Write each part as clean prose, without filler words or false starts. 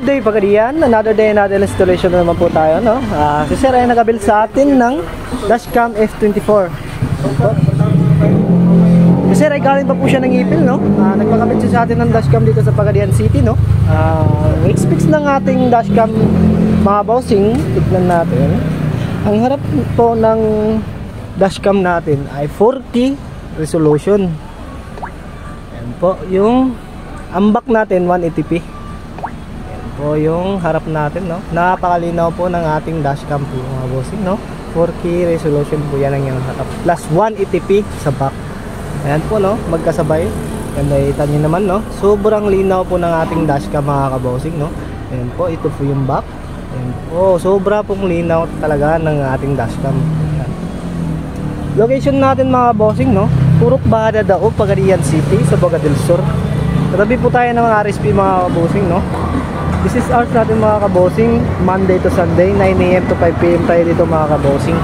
Good day pagkadiyan, another day, another installation na naman po tayo, no? Si Sir ay nakabuild sa atin ng dashcam F24. Si Sir ay galing pa po siya ng ipil, no? Nagpakabit siya sa atin ng dashcam dito sa Pagadian City, no? Expects ng ating dashcam mga bossing, tignan natin. Ang harap po ng dashcam natin ay 4K resolution. Yan po, yung ambak natin 180p. Po yung harap natin, no? Napakalinaw po ng ating dashcam po mga bossing, no? 4K resolution po yan ang yung harap plus 180p sa back. Ayan po, no? Magkasabay. Yan, nakita nyo naman, no? Sobrang linaw po ng ating dashcam mga kabossing, no? Ayan po, ito po yung back. Ayan po, sobra pong linaw talaga ng ating dashcam. Ayan. Location natin mga bossing, no? Purok Bahada Dao, Pagadian City sa Boca del Sur. Katabi po tayo ng mga RSP mga kabossing, no? This is ours natin mga kabosing, Monday to Sunday, 9 AM to 5 PM tayo dito mga kabosing.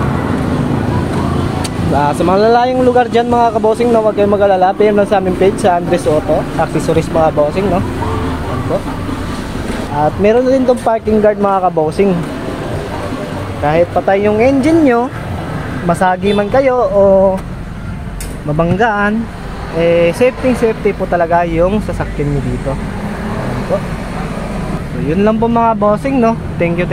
Sa mga lalayong lugar dyan mga kabosing, no, huwag kayong mag-alala, PM lang sa aming page sa Andres Auto, accessories mga kabosing, no. At meron na din itong parking guard mga kabosing. Kahit patay yung engine nyo, masagi man kayo o mabanggaan, safety po talaga yung sasakyan nyo dito. Yun lang po mga bossing, no. Thank you.